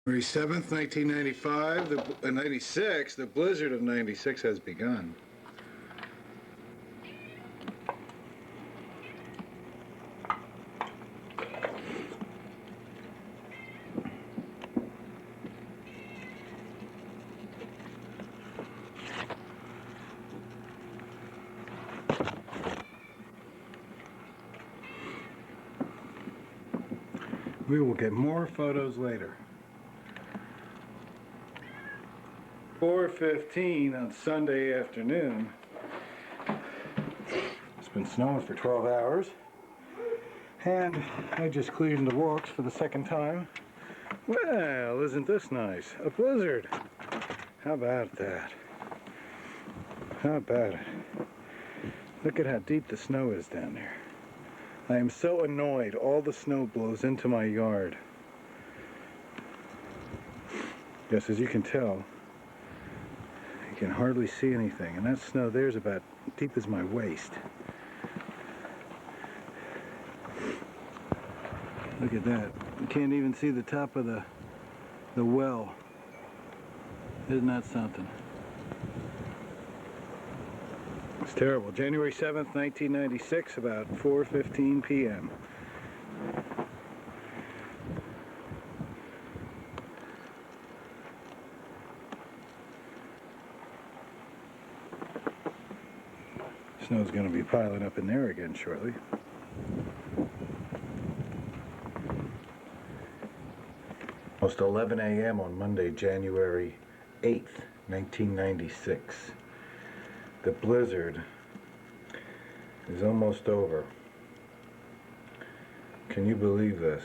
January 7th, 1995, 96, the blizzard of 96 has begun. We will get more photos later. 4:15 on Sunday afternoon. It's been snowing for 12 hours. And I just cleaned the walks for the second time. Well, isn't this nice? A blizzard. How about that? How about it? Look at how deep the snow is down there. I am so annoyed. All the snow blows into my yard. Yes, as you can tell, you can hardly see anything. And that snow there is about deep as my waist. Look at that. You can't even see the top of the well. Isn't that something? It's terrible. January 7th, 1996, about 4:15 p.m. Snow's going to be piling up in there again shortly. Almost 11 a.m. on Monday, January 8th, 1996. The blizzard is almost over. Can you believe this?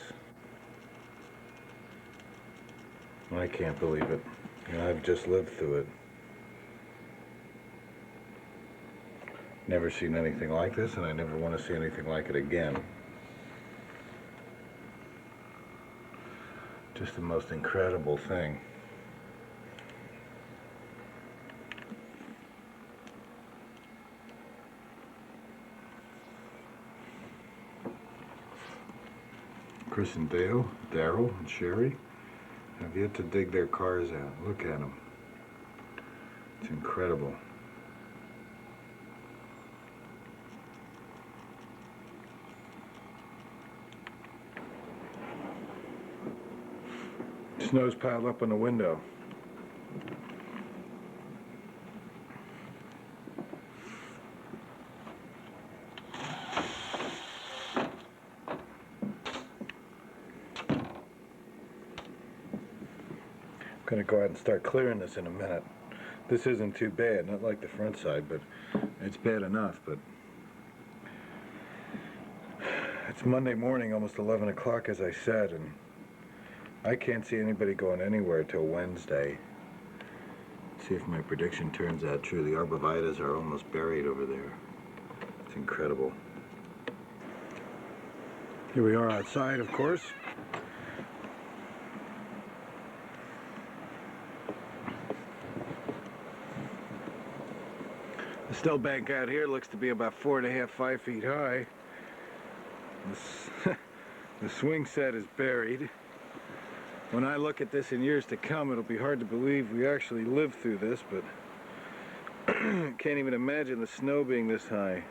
I can't believe it. And I've just lived through it. Never seen anything like this, and I never want to see anything like it again. Just the most incredible thing. Chris and Dale, Daryl and Sherry have yet to dig their cars out. Look at them. It's incredible. Snow's piled up on the window. I'm going to go out and start clearing this in a minute. This isn't too bad, not like the front side, but it's bad enough. But it's Monday morning, almost 11 o'clock, as I said, and I can't see anybody going anywhere till Wednesday. See if my prediction turns out true. The arborvitaes are almost buried over there. It's incredible. Here we are outside, of course. The snowbank out here looks to be about 4.5, 5 feet high. The swing set is buried. When I look at this in years to come, it'll be hard to believe we actually lived through this, but can't even imagine the snow being this high.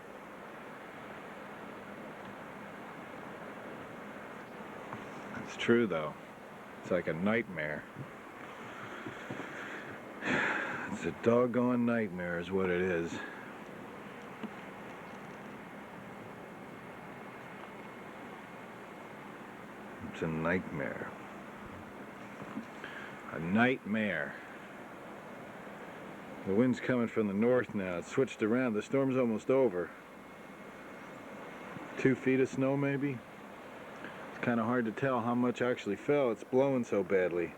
It's true, though. It's like a nightmare. It's a doggone nightmare is what it is. It's a nightmare. A nightmare. The wind's coming from the north now. It's switched around. The storm's almost over. 2 feet of snow, maybe? It's kind of hard to tell how much actually fell. It's blowing so badly.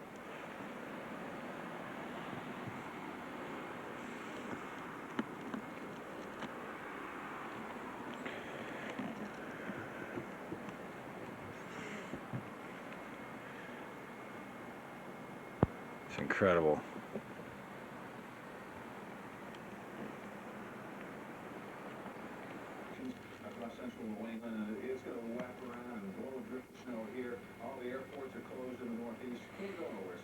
It's incredible. Across central New England, it's going to wrap around and blow a drift of snow here. All the airports are closed in the Northeast. Can't go nowhere.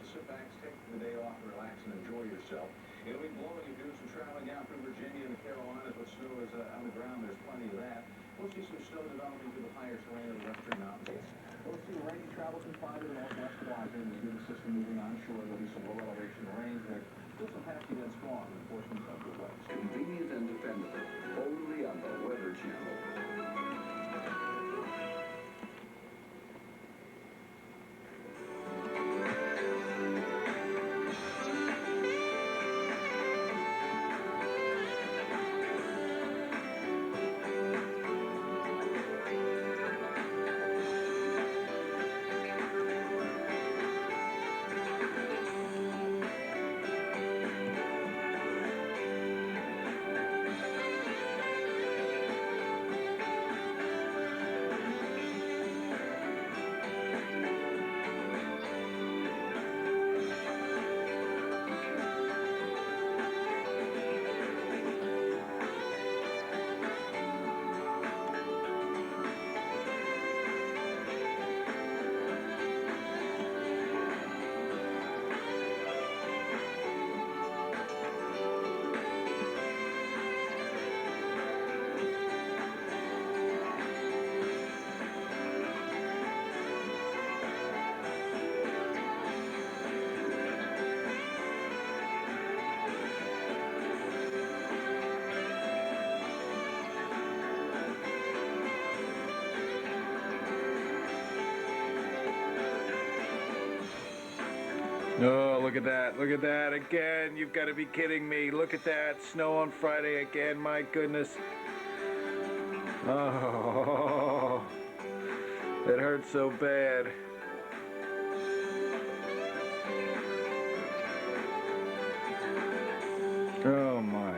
taking the day off to relax and enjoy yourself. It'll be blowing if you're doing some traveling down through Virginia and the Carolinas, but snow is on the ground. There's plenty of that. We'll see some snow developing through the higher terrain of the western mountains. We'll see rain travel confined to the northwest quadrant as the system moving onshore. There'll be some low elevation rain there. Still some patchy then strong in portions of the west. Convenient and dependable. Only on the Weather Channel. Oh, look at that. Look at that again. You've got to be kidding me. Look at that. Snow on Friday again. My goodness. Oh, it hurts so bad. Oh, my.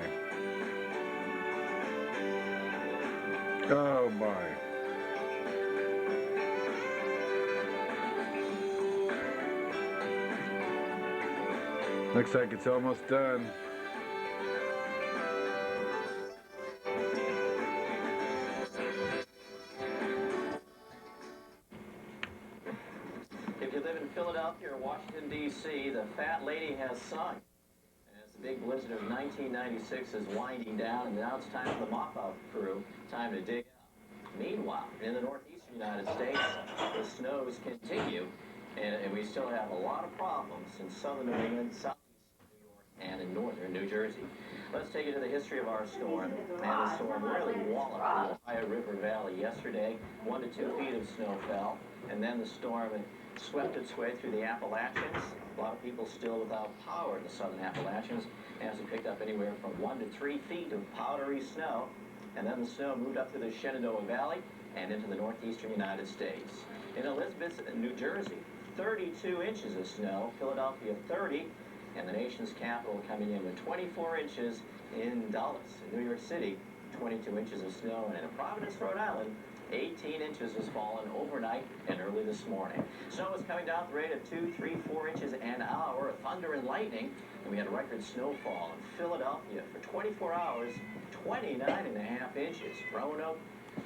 Oh, my. Looks like it's almost done. If you live in Philadelphia or Washington, D.C., the fat lady has sung. As the big blizzard of 1996 is winding down, and now it's time for the mop-up crew, time to dig out. Meanwhile, in the northeastern United States, the snows continue, and we still have a lot of problems in southern New England, southeast New York, and in northern New Jersey. Let's take you to the history of our storm. And the storm really walloped the Ohio River Valley yesterday. 1 to 2 feet of snow fell, and then the storm swept its way through the Appalachians. A lot of people still without power in the southern Appalachians, as it picked up anywhere from 1 to 3 feet of powdery snow. And then the snow moved up through the Shenandoah Valley and into the northeastern United States. In Elizabeth, New Jersey, 32 inches of snow, Philadelphia 30, and the nation's capital coming in with 24 inches in Dulles. In New York City, 22 inches of snow, and in Providence, Rhode Island, 18 inches has fallen overnight and early this morning. Snow is coming down at the rate of 2, 3, 4 inches an hour, thunder and lightning, and we had a record snowfall in Philadelphia for 24 hours, 29.5 inches. Roanoke,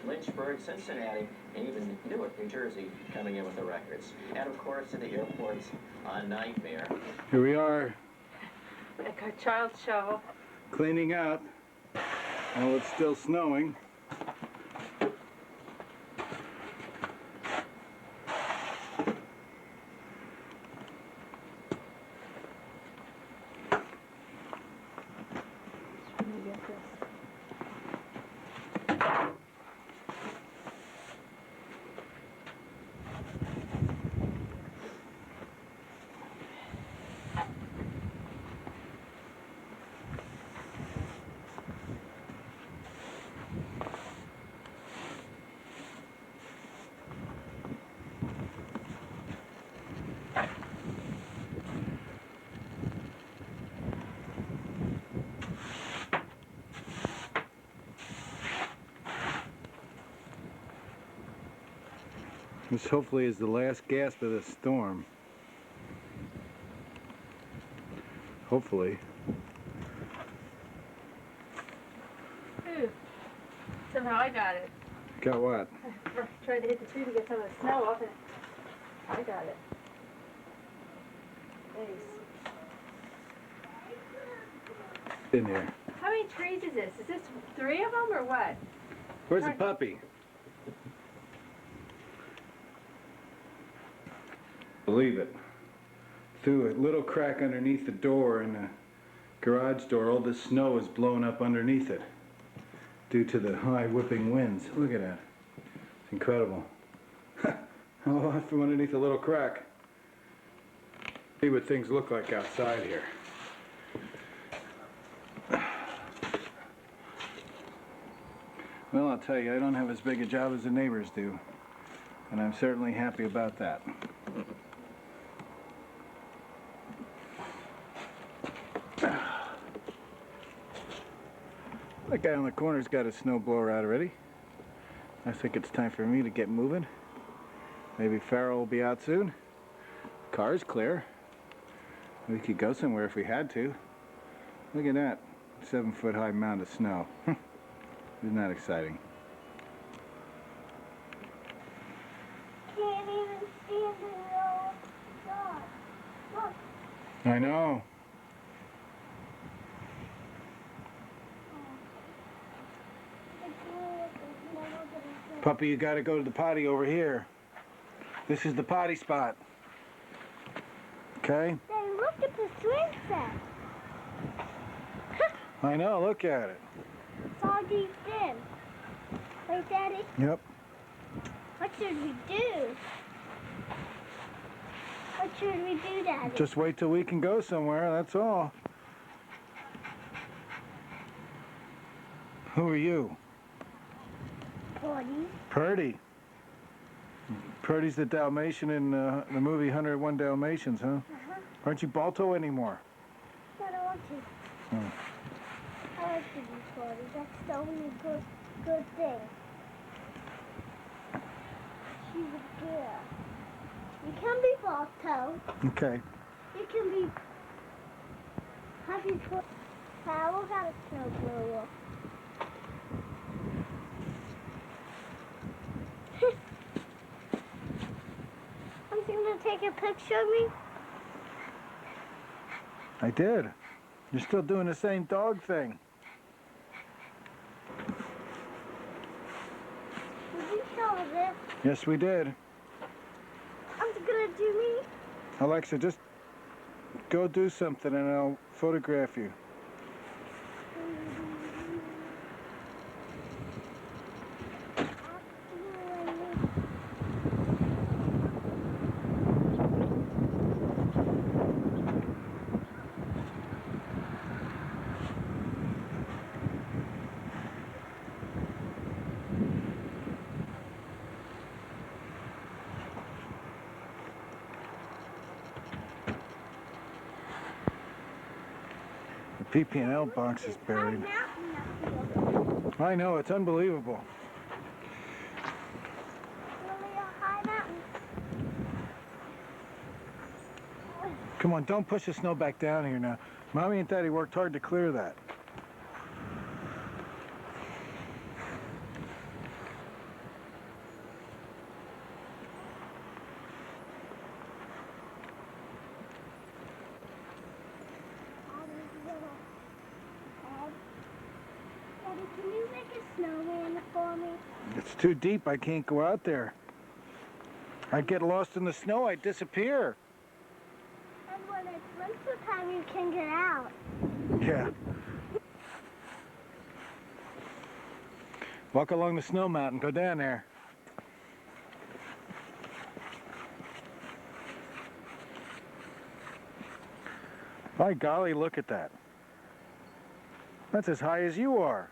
Lynchburg, Cincinnati, and even Newark, New Jersey, coming in with the records. And of course, in the airports, a nightmare. Here we are. Like a child's show. Cleaning up. Well, it's still snowing. Let me get this. This hopefully is the last gasp of this storm. Hopefully. Ooh. Somehow I got it. Got what? I tried to hit the tree to get some of the snow off, and I got it. Nice. in there. How many trees is this? Is this 3 of them or what? Where's the puppy? Believe it. Through a little crack underneath the door in the garage door, all this snow is blown up underneath it due to the high whipping winds. Look at that. It's incredible. Oh, from underneath a little crack. See what things look like outside here. Well, I'll tell you, I don't have as big a job as the neighbors do, and I'm certainly happy about that. That guy on the corner's got his snow blower out already. I think it's time for me to get moving. Maybe Farrell will be out soon. Car's clear. We could go somewhere if we had to. Look at that 7-foot high mound of snow. Isn't that exciting? Can't even stand in the dark. Look. I know. Puppy, you gotta go to the potty over here. This is the potty spot. Okay? Then look at the swing set. I know, look at it. It's all deep in. Right, Daddy? Yep. What should we do? What should we do, Daddy? Just wait till we can go somewhere, that's all. Who are you? Purdy. Purdy. Purdy's the Dalmatian in the movie 101 Dalmatians, huh? Aren't you Balto anymore? I don't want to. Hmm. I like to be Purdy. That's the only good thing. She's a girl. You can be Balto. Okay. You can be Happy Purdy. Farrell got a snow blower. I'm going to take a picture of me. I did. You're still doing the same dog thing. Did you show this? Yes, we did. I'm going to do me. Alexa, just go do something and I'll photograph you. The PP&L box is buried. I know, it's unbelievable. Really a high mountain. Come on, don't push the snow back down here now. Mommy and Daddy worked hard to clear that. Daddy, can you make a snowman for me? It's too deep, I can't go out there. I'd get lost in the snow, I'd disappear. And when it's winter time, you can get out. Yeah. Walk along the snow mountain, go down there. By golly, look at that. That's as high as you are.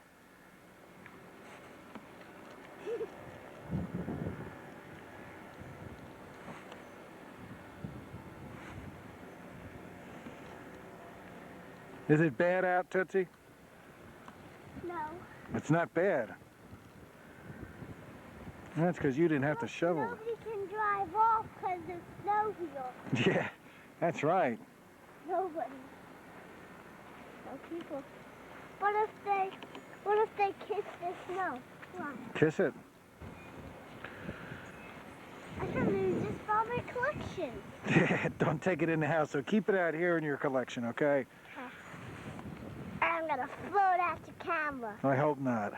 Is it bad out, Tootsie? No. It's not bad. That's because you didn't have to shovel it. Nobody can drive off because of snow here. Yeah, that's right. Nobody. No people. What if they kiss the snow? Why? Kiss it. I can lose this from my collection. Don't take it in the house, so keep it out here in your collection, okay? I'm gonna float at your camera. I hope not.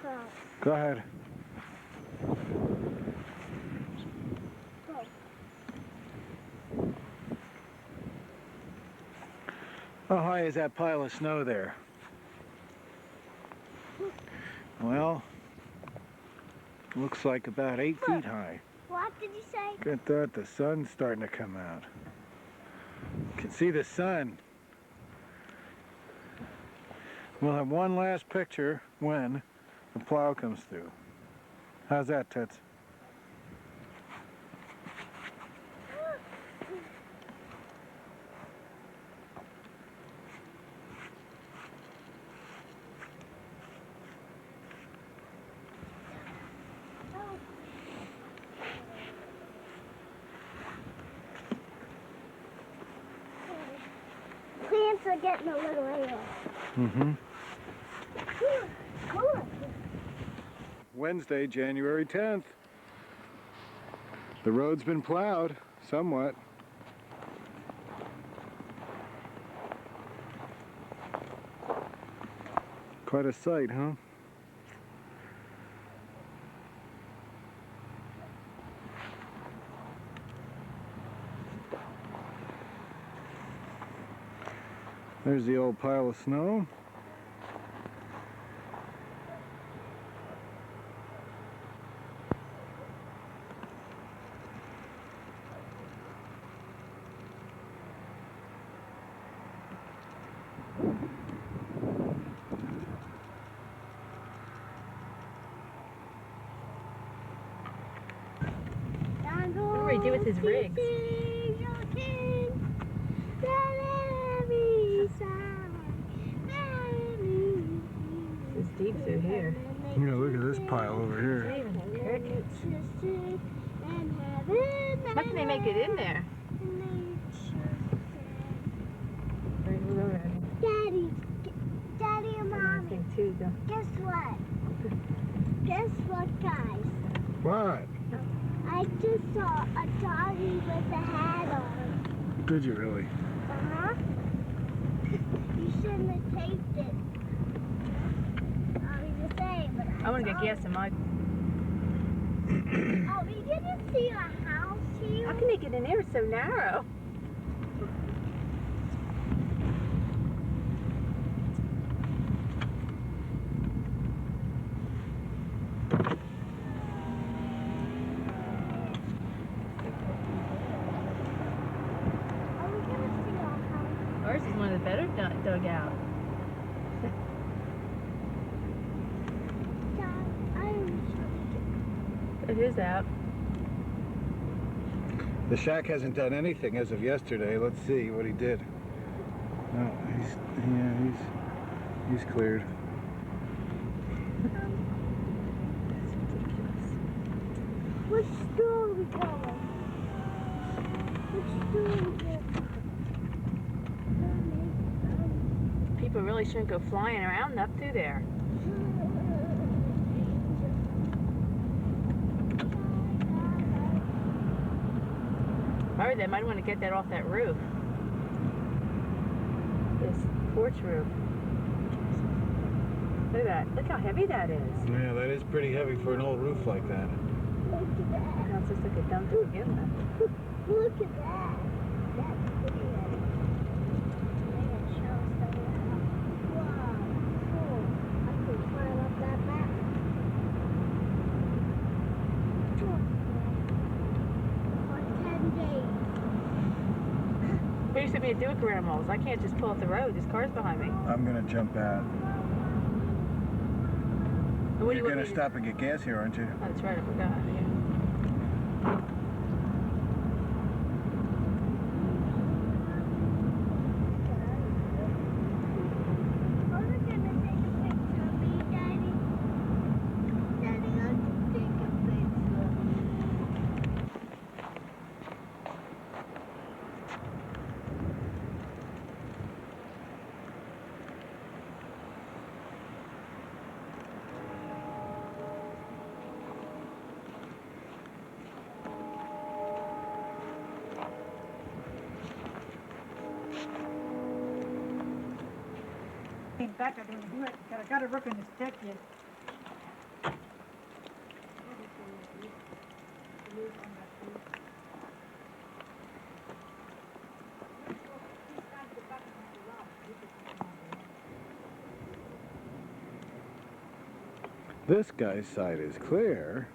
So, Go ahead. How high is that pile of snow there? Well, looks like about 8 feet high. what did you say? Look at that, the sun's starting to come out. You can see the sun. We'll have one last picture when the plow comes through. How's that, Toots? Plants are getting a little air. Mm-hmm. Cool. Wednesday, January 10th. The road's been plowed somewhat. Quite a sight, huh? There's the old pile of snow. What do we do with his rigs? It's deep through here. Yeah, look at this pile over here. Not even crickets. How can they make it in there? Daddy and Mommy, guess what? Guess what, guys? What? I just saw a doggy with a hat on. Did you really? Uh-huh. You shouldn't have taped it. Sorry to say, but I want to get saw gas in my... it. Oh, we didn't see a house here. How can they get in there? It's so narrow. Are we gonna see our house? Ours is one of the better dug out. Dad, I am It is out. The shack hasn't done anything as of yesterday. Let's see what he did. No, he's cleared. Which store are we going? Which store are we going? People really shouldn't go flying around up through there. Or they might want to get that off that roof. This porch roof. Look at that. Look how heavy that is. Yeah, that is pretty heavy for an old roof like that. Look at that. Now it's just like a dump to begin with. Look at that. That's pretty heavy. Man, show us the way. Wow, cool. I can climb up that map. For 10 days. There used to be a do-it-around walls. I can't just pull up the road. There's cars behind me. I'm gonna jump out. What do you You're want gonna me to- stop and get gas here, aren't you? Oh, that's right. I forgot. Yeah. Are we gonna take a picture of me, Daddy? Daddy, let's take a picture. back, I don't do it. Got to work on this deck yet. This guy's side is clear.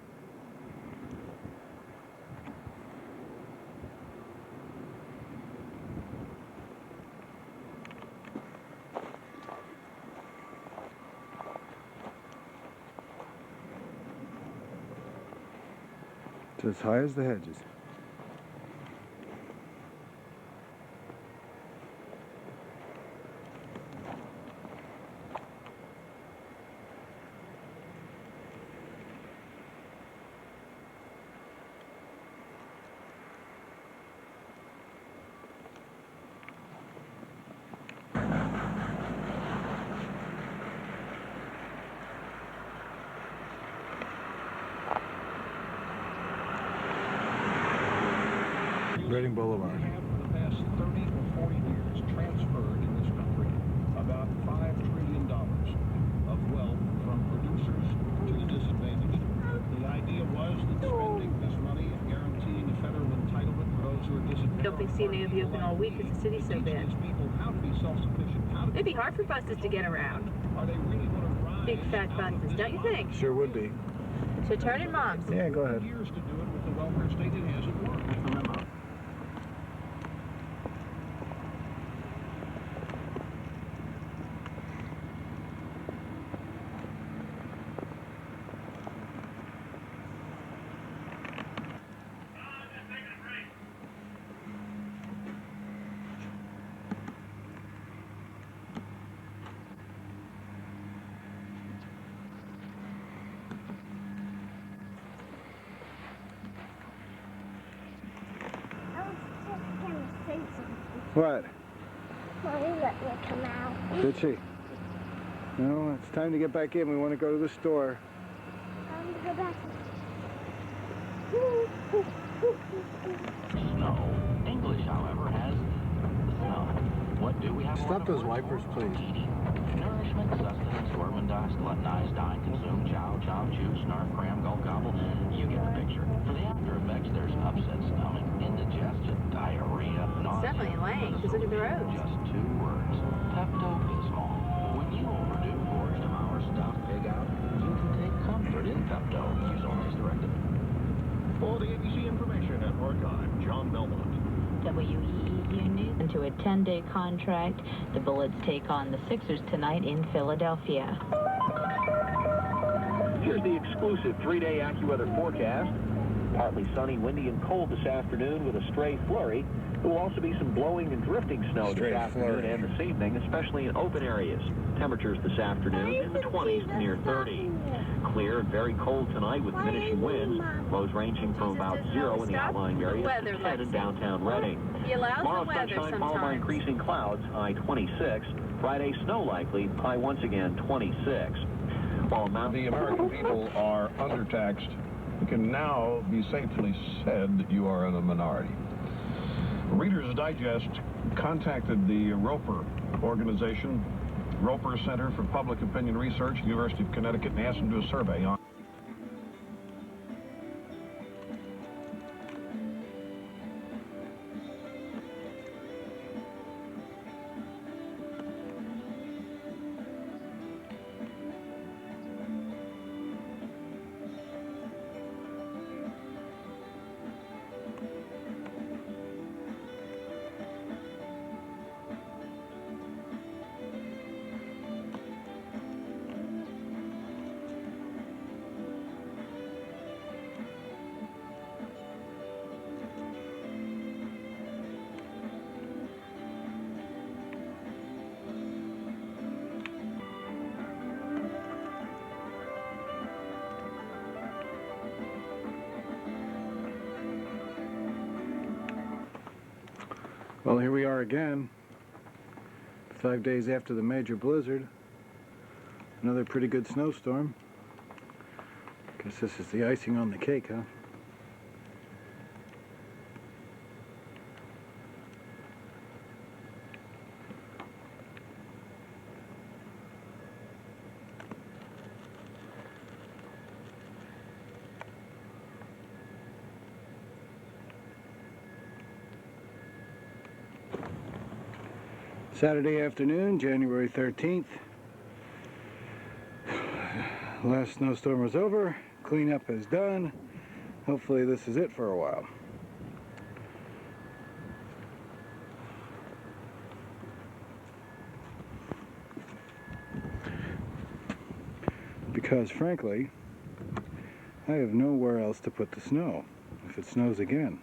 It's as high as the hedges. Reading Boulevard. We have for the past 30 or 40 years transferred in this country about $5 trillion of wealth from producers to the disadvantaged. The idea was that spending this money and guaranteeing a federal entitlement for those who are disadvantaged. I don't think CNA will be open all week because the city's so bad. People how to be self-sufficient. It'd be hard for buses to get around. Are they really going to rise? Big fat buses, don't you think? Sure would be. So turn in, moms. Yeah, go ahead. Years to do it with the welfare state, it hasn't worked. Remember. I was just going to say something. What? Mommy let me come out. Did she? No, it's time to get back in. We want to go to the store. I'm going to go back. Snow. English, however, has snow. What do we have? Stop those wipers, please. Nourishment, sustenance, gormandized, gluttonized, dine, consume, chow, chow, chew, snarf, cram, gulp, gobble. You get the picture. For the after effects, there's upset stomach, indigestion, diarrhea, nausea. It's definitely lame, because look at the roads. Just 2 words. Pepto-Bismol. When you overdo gorge, devour, stuff, pig out, you can take comfort in Pepto. Use only as directed. For the ABC Information Network, I'm John Belmont. WEEU News into a 10-day contract. The Bullets take on the Sixers tonight in Philadelphia. Here's the exclusive 3-day AccuWeather forecast. Partly sunny, windy, and cold this afternoon with a stray flurry. There will also be some blowing and drifting snow this afternoon and this evening, especially in open areas. Temperatures this afternoon in the 20s to near 30. Clear and very cold tonight with diminishing winds. Lows ranging from about 0 in the outlying areas to 10 in downtown Reading. Tomorrow sunshine followed by increasing clouds, high 26. Friday snow likely, high once again 26. While The American people are undertaxed. It can now be safely said that you are in a minority. Reader's Digest contacted the Roper organization, Roper Center for Public Opinion Research, University of Connecticut, and asked them to do a survey on Well, here we are again, 5 days after the major blizzard. Another pretty good snowstorm. Guess this is the icing on the cake, huh? Saturday afternoon, January 13th. Last snowstorm was over. Cleanup is done. Hopefully this is it for a while. Because frankly, I have nowhere else to put the snow if it snows again.